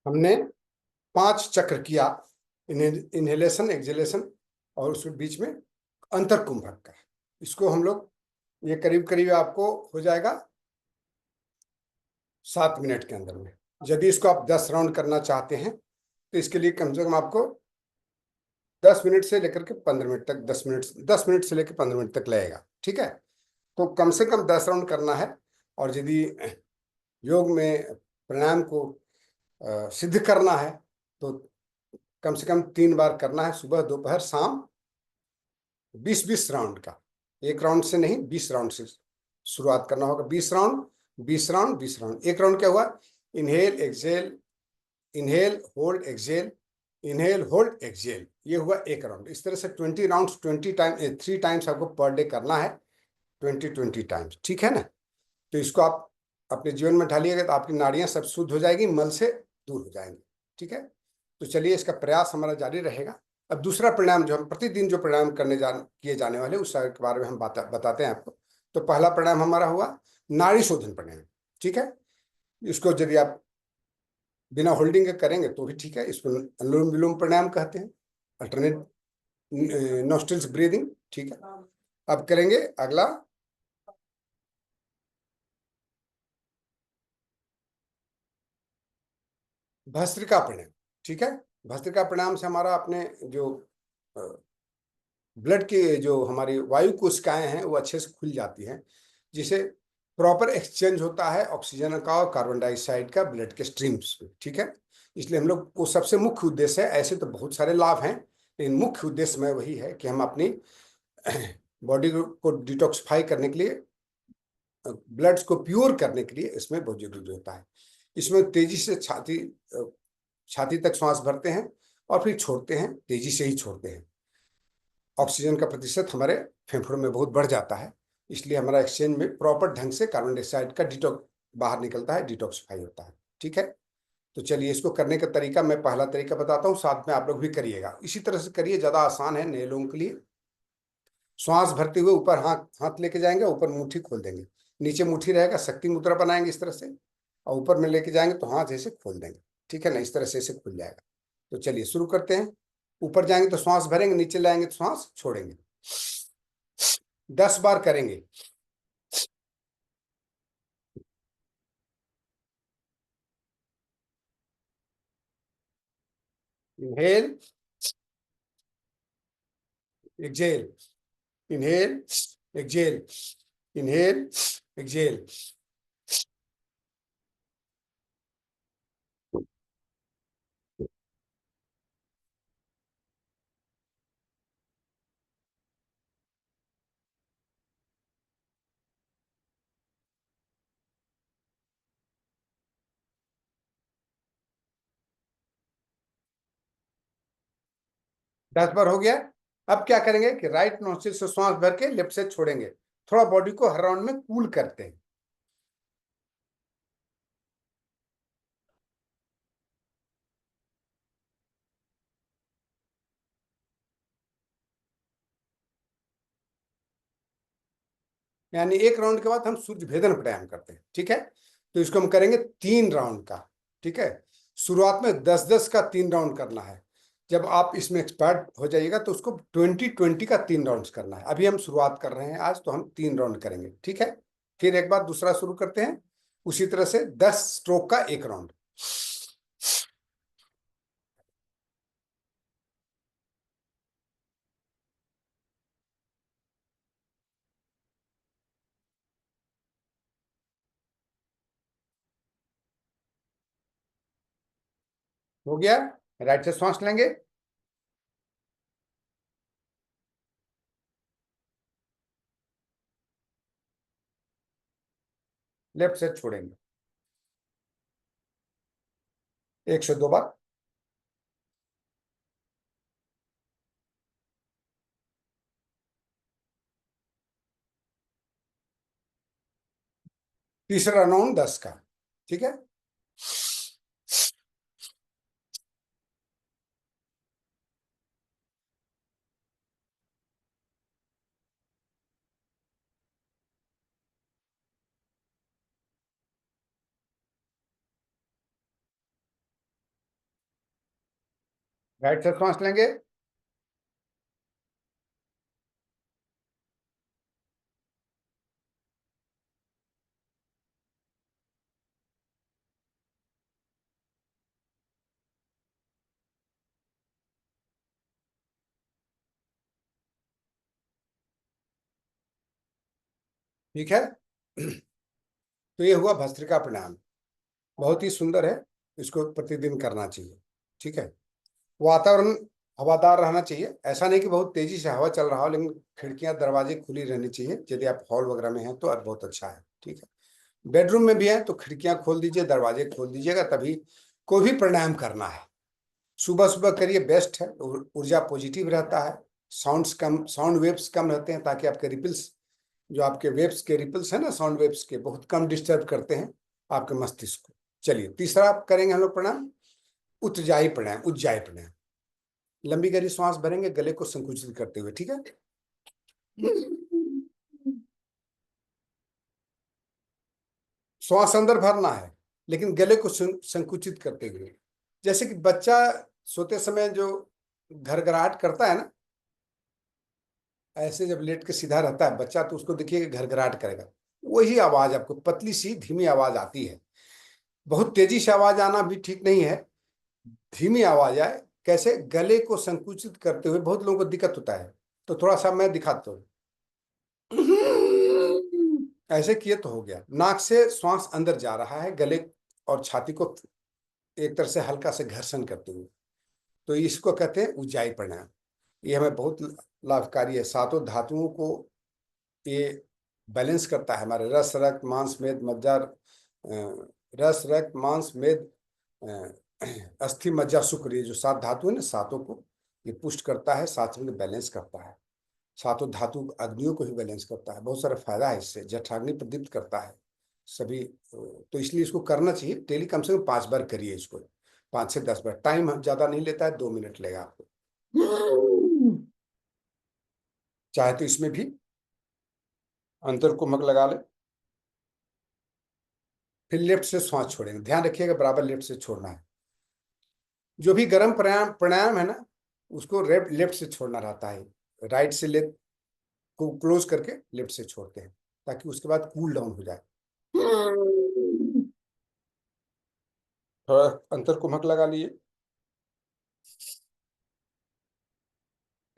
हमने 5 चक्र किया, इनहेलेशन, एक्सहेलेशन और उसके बीच में अंतर कुंभक का। इसको हम लोग, ये करीब करीब आपको हो जाएगा 7 मिनट के अंदर में। यदि इसको आप 10 राउंड करना चाहते हैं तो इसके लिए कम से कम आपको 10 मिनट से लेकर के 15 मिनट तक, 10 मिनट से लेकर 15 मिनट तक लगेगा। ठीक है, तो कम से कम 10 राउंड करना है। और यदि योग में प्राणायाम को सिद्ध करना है तो कम से कम 3 बार करना है, सुबह दोपहर शाम। 20-20 राउंड का, एक राउंड से नहीं, 20 राउंड से शुरुआत करना होगा। 20 राउंड, 20 राउंड, 20 राउंड। एक राउंड क्या हुआ, inhale exhale, inhale hold exhale, inhale hold exhale, ये हुआ एक राउंड। इस तरह से 20 राउंड, 20 टाइम, 3 टाइम्स आपको पर डे करना है, 20-20 टाइम्स। ठीक है ना। तो इसको आप अपने जीवन में ढालिएगा तो आपकी नाड़ियां सब शुद्ध हो जाएगी, मल से दूर हो जाएंगी। ठीक है, तो चलिए इसका प्रयास हमारा जारी रहेगा। अब दूसरा प्राणायाम जो हम प्रतिदिन जो प्राणायाम किए जाने वाले उस के बारे में हम बताते हैं आपको। तो पहला प्राणायाम हमारा हुआ नाड़ी शोधन प्राणायाम। ठीक है, इसको यदि आप बिना होल्डिंग के करेंगे तो भी ठीक है, इसको अनुलोम विलोम प्राणायाम कहते हैं, अल्टरनेट नोस्ट्रिल्स ब्रीदिंग। ठीक है, अब करेंगे अगला भस्त्रिका प्राणायाम। ठीक है, भस्त्रिका प्राणायाम से हमारा अपने जो ब्लड की जो हमारी वायु कोशिकाएं हैं वो अच्छे से खुल जाती हैं, जिसे प्रॉपर एक्सचेंज होता है ऑक्सीजन का और कार्बन डाइऑक्साइड का ब्लड के स्ट्रीम्स में। ठीक है, इसलिए हम लोग वो सबसे मुख्य उद्देश्य है। ऐसे तो बहुत सारे लाभ हैं, लेकिन मुख्य उद्देश्य में वही है कि हम अपनी बॉडी को डिटॉक्सिफाई करने के लिए, ब्लड्स को प्योर करने के लिए इसमें बहुत जरूरी होता है। इसमें तेजी से छाती तक सांस भरते हैं और फिर छोड़ते हैं, तेजी से ही छोड़ते हैं। ऑक्सीजन का प्रतिशत हमारे फेफड़ों में बहुत बढ़ जाता है, इसलिए हमारा एक्सचेंज में प्रॉपर ढंग से कार्बन डाइऑक्साइड का डिटॉक्स बाहर निकलता है, डिटॉक्सिफाई होता है। ठीक है, तो चलिए इसको करने का तरीका मैं पहला तरीका बताता हूँ, साथ में आप लोग भी करिएगा। इसी तरह से करिए, ज़्यादा आसान है नए लोगों के लिए। श्वास भरते हुए ऊपर हाथ हाथ लेके जाएंगे, ऊपर मुट्ठी खोल देंगे, नीचे मुट्ठी रहेगा, शक्ति मुद्रा बनाएंगे इस तरह से, और ऊपर में लेके जाएंगे तो हाथ ऐसे खोल देंगे। ठीक है ना, इस तरह से ऐसे खुल जाएगा। तो चलिए शुरू करते हैं। ऊपर जाएंगे तो श्वास भरेंगे, नीचे लाएंगे तो श्वास छोड़ेंगे। 10 बार करेंगे। Inhale, exhale, inhale, exhale, inhale, exhale. 10 बार हो गया। अब क्या करेंगे कि राइट नोस्ट्रिल से श्वास भर के लेफ्ट से छोड़ेंगे। थोड़ा बॉडी को हर राउंड में कूल करते हैं। यानी एक राउंड के बाद हम सूर्य भेदन प्राणायाम करते हैं। ठीक है, तो इसको हम करेंगे 3 राउंड का। ठीक है, शुरुआत में 10-10 का 3 राउंड करना है। जब आप इसमें एक्सपर्ट हो जाइएगा तो उसको 20-20 का 3 राउंड करना है। अभी हम शुरुआत कर रहे हैं आज, तो हम 3 राउंड करेंगे। ठीक है, फिर एक बार दूसरा शुरू करते हैं, उसी तरह से 10 स्ट्रोक का एक राउंड। हो गया, राइट से सांस लेंगे, लेफ्ट से छोड़ेंगे, 102 बार। तीसरा राउंड 10 का। ठीक है, राइट से सांस लेंगे, ठीक है। तो ये हुआ भस्त्रिका प्राणायाम, बहुत ही सुंदर है, इसको प्रतिदिन करना चाहिए। ठीक है। वातावरण हवादार रहना चाहिए, ऐसा नहीं कि बहुत तेजी से हवा चल रहा हो, लेकिन खिड़कियां दरवाजे खुली रहनी चाहिए। यदि आप हॉल वगैरह में हैं तो बहुत अच्छा है। ठीक है। बेडरूम में भी है तो खिड़कियां खोल दीजिए, दरवाजे खोल दीजिएगा, तभी कोई भी प्राणायाम करना है। सुबह सुबह करिए, बेस्ट है, ऊर्जा पॉजिटिव रहता है। साउंड वेव्स कम रहते हैं, ताकि आपके रिपल्स, जो आपके वेव्स के रिपल्स है ना, साउंड वेव्स के, बहुत कम डिस्टर्ब करते हैं आपके मस्तिष्क को। चलिए, तीसरा आप करेंगे हम लोग प्राणायाम, उज्जाई प्राणायाम। उज्जाई प्राणायाम, लंबी गहरी सांस भरेंगे गले को संकुचित करते हुए। ठीक है। श्वास अंदर भरना है, लेकिन गले को संकुचित करते हुए। जैसे कि बच्चा सोते समय जो घरघराहट करता है ना, ऐसे जब लेट के सीधा रहता है बच्चा, तो उसको देखिए घरघराहट करेगा। वही आवाज आपको पतली सी धीमी आवाज आती है। बहुत तेजी से आवाज आना भी ठीक नहीं है, धीमी आवाज आए। कैसे? गले को संकुचित करते हुए। बहुत लोगों को दिक्कत होता है, तो थोड़ा सा मैं दिखाता हूँ। ऐसे किए तो हो गया। नाक से श्वास अंदर जा रहा है, गले और छाती को एक तरह से हल्का से घर्षण करते हुए। तो इसको कहते हैं उज्जाई प्राणायाम। ये हमें बहुत लाभकारी है। सातों धातुओं को ये बैलेंस करता है। हमारे रस, रक्त, मांस, मेद, मज्जा, रस, रक्त, मांस, मेद, अस्थि, मज्जा, शुक्र, ये जो सात धातु है ना, सातों को ये पुष्ट करता है, साथ में बैलेंस करता है। सातों धातु अग्नियों को भी बैलेंस करता है। बहुत सारा फायदा है इससे, जठराग्नि प्रदीप्त करता है सभी। तो इसलिए इसको करना चाहिए डेली, कम से कम 5 बार करिए इसको। 5 से 10 बार, टाइम ज्यादा नहीं लेता है, 2 मिनट लेगा आपको। चाहे तो इसमें भी अंतर को मग लगा ले। फिर लेफ्ट से श्वास छोड़ेंगे, ध्यान रखिएगा बराबर लेफ्ट से छोड़ना है। जो भी गर्म प्राणायाम प्राणायाम है ना, उसको लेफ्ट से छोड़ना रहता है। राइट से लेफ्ट को क्लोज करके लेफ्ट से छोड़ते हैं, ताकि उसके बाद कूल डाउन हो जाए। थोड़ा अंतर कुमक लगा लिए।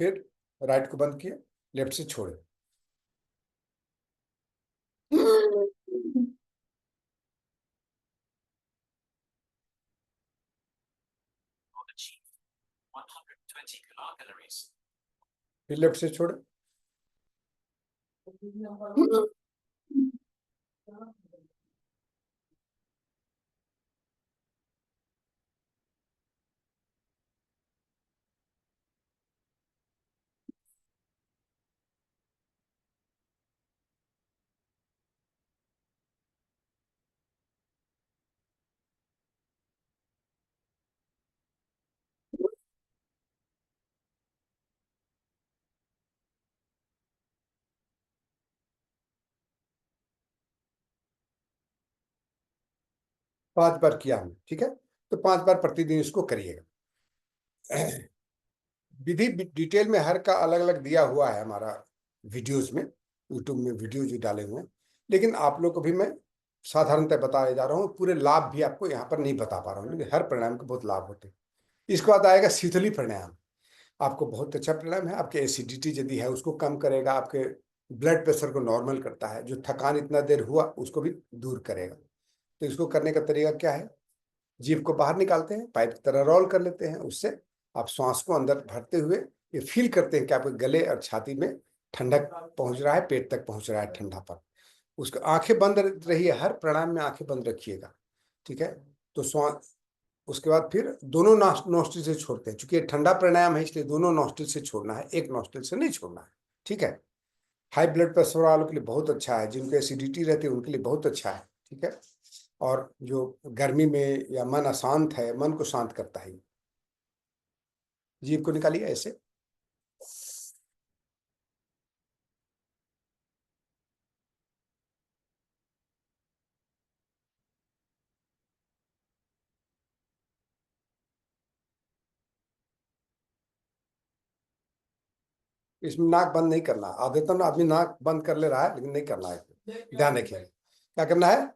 फिर राइट को बंद किया, लेफ्ट से छोड़े। फिर लेफ्ट से छोड़े। 5 बार किया हमने, ठीक है। तो 5 बार प्रतिदिन इसको करिएगा। विधि डिटेल में हर का अलग अलग दिया हुआ है हमारा वीडियोज में, यूट्यूब में वीडियो जो डाले हुए हैं। लेकिन आप लोग को भी मैं साधारणतः बताने जा रहा हूँ, पूरे लाभ भी आपको यहाँ पर नहीं बता पा रहा हूँ, लेकिन हर प्राणायाम के बहुत लाभ होते हैं। इसके बाद आएगा शीतली प्राणायाम। आपको बहुत अच्छा प्राणायाम है। आपके एसिडिटी यदि है उसको कम करेगा, आपके ब्लड प्रेशर को नॉर्मल करता है, जो थकान इतना देर हुआ उसको भी दूर करेगा। तो इसको करने का तरीका क्या है? जीभ को बाहर निकालते हैं, पाइप की तरह रोल कर लेते हैं, उससे आप श्वास को अंदर भरते हुए ये फील करते हैं कि आपके गले और छाती में ठंडक पहुंच रहा है, पेट तक पहुंच रहा है ठंडापन। उसको आंखें बंद रहिए, हर प्राणायाम में आंखें बंद रखिएगा। ठीक है। तो श्वास, उसके बाद फिर दोनों नॉस्ट्रिल से छोड़ते हैं, क्योंकि ये ठंडा प्राणायाम है, इसलिए दोनों नॉस्ट्रिल से छोड़ना है, एक नॉस्ट्रिल से नहीं छोड़ना है। ठीक है। हाई ब्लड प्रेशर वालों के लिए बहुत अच्छा है, जिनको एसिडिटी रहती है उनके लिए बहुत अच्छा है। ठीक है। और जो गर्मी में या मन अशांत है, मन को शांत करता है। जीभ को निकालिए ऐसे। इसमें नाक बंद नहीं करना। आदतन आदमी नाक बंद कर ले रहा है, लेकिन नहीं करना है, ध्यान रखिए। क्या करना है?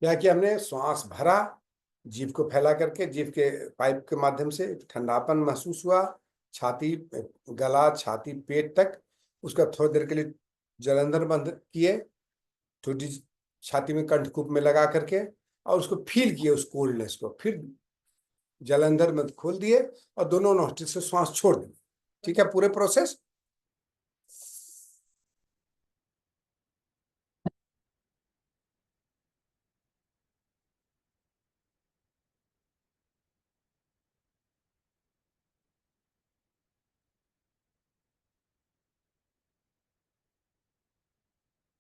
क्या कि हमने श्वास भरा, जीभ को फैला करके, जीभ के पाइप के माध्यम से ठंडापन महसूस हुआ, छाती, गला, छाती, पेट तक। उसका थोड़ी देर के लिए जलंधर बंद किए, छोटी छाती में, कंठकूप में लगा करके, और उसको फील किए, उस कोल्डनेस को। फिर जलंधर में खोल दिए और दोनों नोस्ट्रिल से श्वास छोड़ दिए। ठीक है, पूरे प्रोसेस।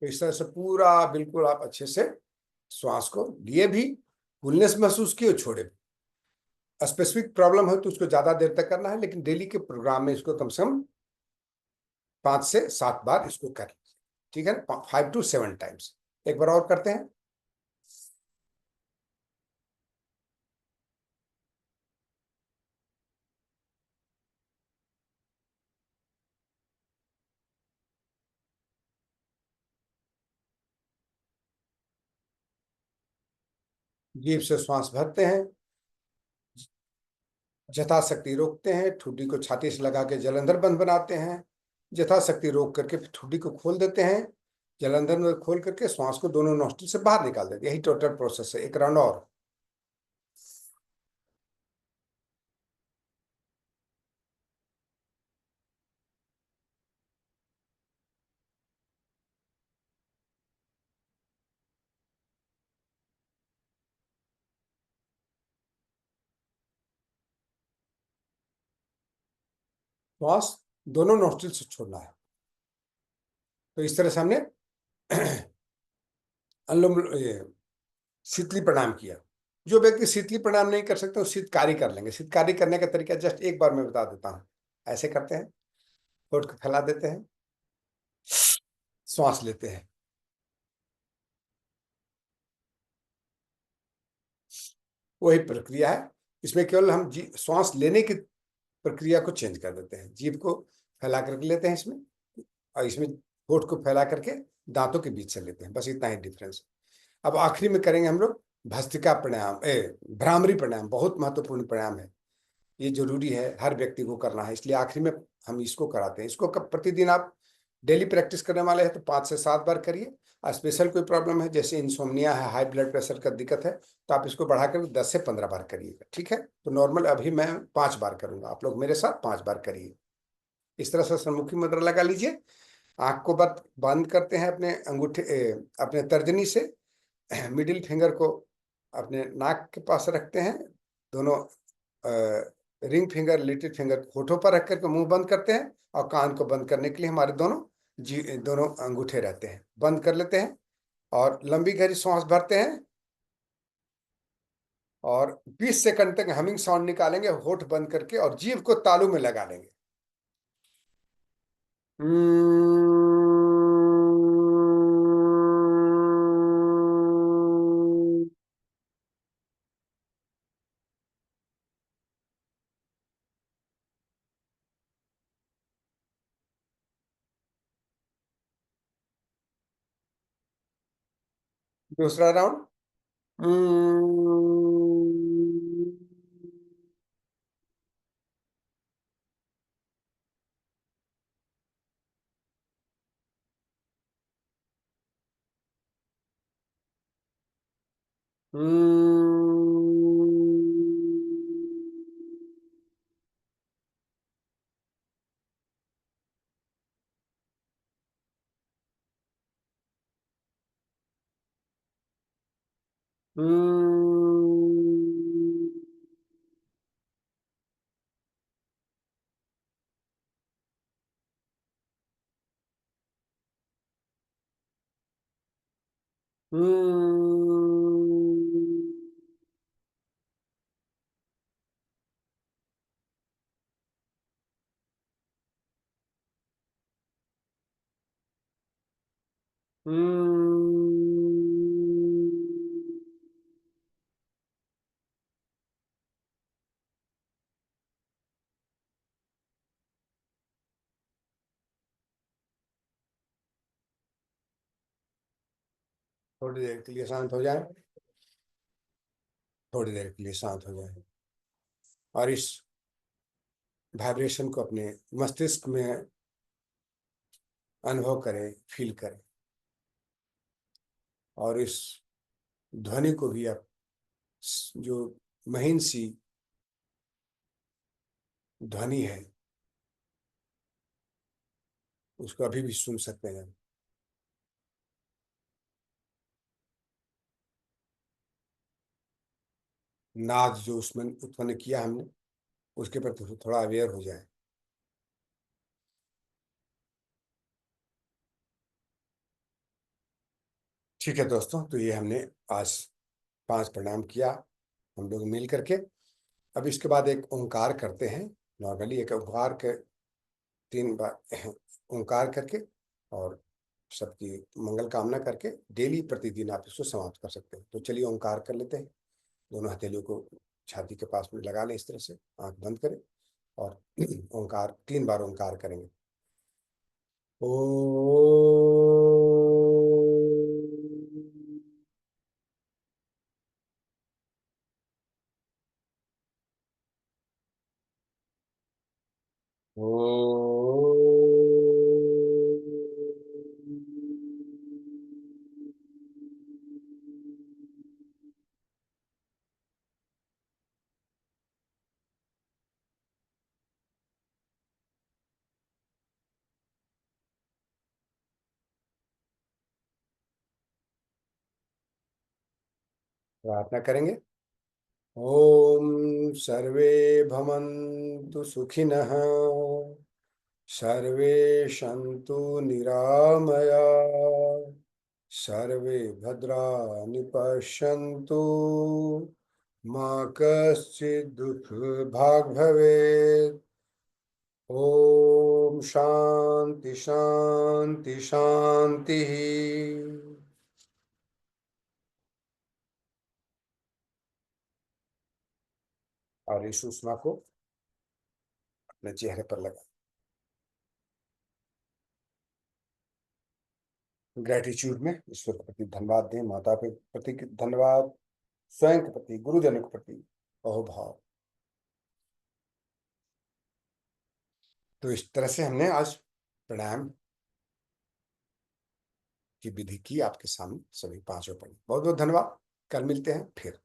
तो इस तरह से पूरा बिल्कुल आप अच्छे से श्वास को लिए भी, फुलनेस महसूस किए, छोड़े भी। स्पेसिफिक प्रॉब्लम हो तो उसको ज्यादा देर तक करना है, लेकिन डेली के प्रोग्राम में इसको कम से कम 5 से 7 बार इसको कर लीजिए। ठीक है ना, 5 to 7 टाइम्स। एक बार और करते हैं। जीभ से श्वास भरते हैं, यथाशक्ति रोकते हैं, ठुड्डी को छाती से लगा के जलंधर बंद बनाते हैं, यथाशक्ति रोक करके फिर ठुड्डी को खोल देते हैं, जलंधर में खोल करके श्वास को दोनों नोस्ट्रिल से बाहर निकाल देते हैं। यही टोटल प्रोसेस है। एक राउंड और। श्वास दोनों नोस्ट्रिल से छोड़ना है। तो इस तरह से हमने अनुलोम, शीतली प्राणायाम किया। जो व्यक्ति शीतली प्राणायाम नहीं कर सकते वो शीतकारी कर लेंगे। शीतकारी करने का तरीका जस्ट एक बार मैं बता देता हूँ। ऐसे करते हैं, होठ को फैला देते हैं, श्वास लेते हैं। वही प्रक्रिया है। इसमें केवल हम श्वास लेने की प्रक्रिया को चेंज कर देते हैं। जीभ को फैला करके लेते हैं इसमें, और इसमें होठ को फैला करके दांतों के बीच से लेते हैं। बस इतना ही डिफरेंस। अब आखिरी में करेंगे हम लोग भस्त्रिका प्राणायाम, भ्रामरी प्राणायाम। बहुत महत्वपूर्ण प्राणायाम है, ये जरूरी है, हर व्यक्ति को करना है, इसलिए आखिरी में हम इसको कराते हैं। इसको प्रतिदिन आप डेली प्रैक्टिस करने वाले हैं तो 5 से 7 बार करिए। और स्पेशल कोई प्रॉब्लम है, जैसे इंसोम्निया है, हाई ब्लड प्रेशर का दिक्कत है, तो आप इसको बढ़ाकर 10 से 15 बार करिएगा। ठीक है, तो नॉर्मल अभी मैं 5 बार करूंगा, आप लोग मेरे साथ 5 बार करिए। इस तरह से सम्मुखी मुद्रा लगा लीजिए। आंख को बंद करते हैं अपने अंगूठे, अपने तर्जनी से। मिडिल फिंगर को अपने नाक के पास रखते हैं। दोनों रिंग फिंगर, लिटिल फिंगर होठों पर रख करके मुंह बंद करते हैं, और कान को बंद करने के लिए हमारे दोनों अंगूठे रहते हैं। बंद कर लेते हैं और लंबी गहरी सांस भरते हैं, और 20 सेकंड तक हमिंग साउंड निकालेंगे होठ बंद करके, और जीभ को तालू में लगा लेंगे। दूसरा राउंड। थोड़ी देर के लिए शांत हो जाए। थोड़ी देर के लिए शांत हो जाए और इस वाइब्रेशन को अपने मस्तिष्क में अनुभव करें, फील करें। और इस ध्वनि को भी आप जो महीन सी ध्वनि है उसको अभी भी सुन सकते हैं। नाद जो उसमें उत्पन्न किया हमने, उसके प्रति थोड़ा अवेयर हो जाए। ठीक है दोस्तों, तो ये हमने आज 5 प्रणाम किया हम लोग मिल करके। अब इसके बाद एक ओंकार करते हैं। नॉर्मली एक ओंकार के 3 बार ओंकार करके और सबकी मंगल कामना करके डेली प्रतिदिन आप इसको समाप्त कर सकते हैं। तो चलिए ओंकार कर लेते हैं। दोनों हथेलियों को छाती के पास में लगा लें, इस तरह से आंख बंद करें और ओंकार 3 बार ओंकार करेंगे। ओ प्रार्थना करेंगे। ओम सर्वे भवन्तु सुखिनः, सर्वे सन्तु निरामया, सर्वे भद्राणि पश्यन्तु, मा कश्चित् दुःखभाग् भवेत्। ओम शांति शांति शांति। और इस सुषमा को अपने चेहरे पर लगा। ग्रेटिट्यूड में ईश्वर के प्रति धन्यवाद दें, माता के प्रति धन्यवाद, स्वयं के प्रति, गुरुजनों के प्रति अहोभाव। तो इस तरह से हमने आज प्राणायाम की विधि की आपके सामने सभी 5 पढ़ी। बहुत बहुत धन्यवाद। कल मिलते हैं फिर।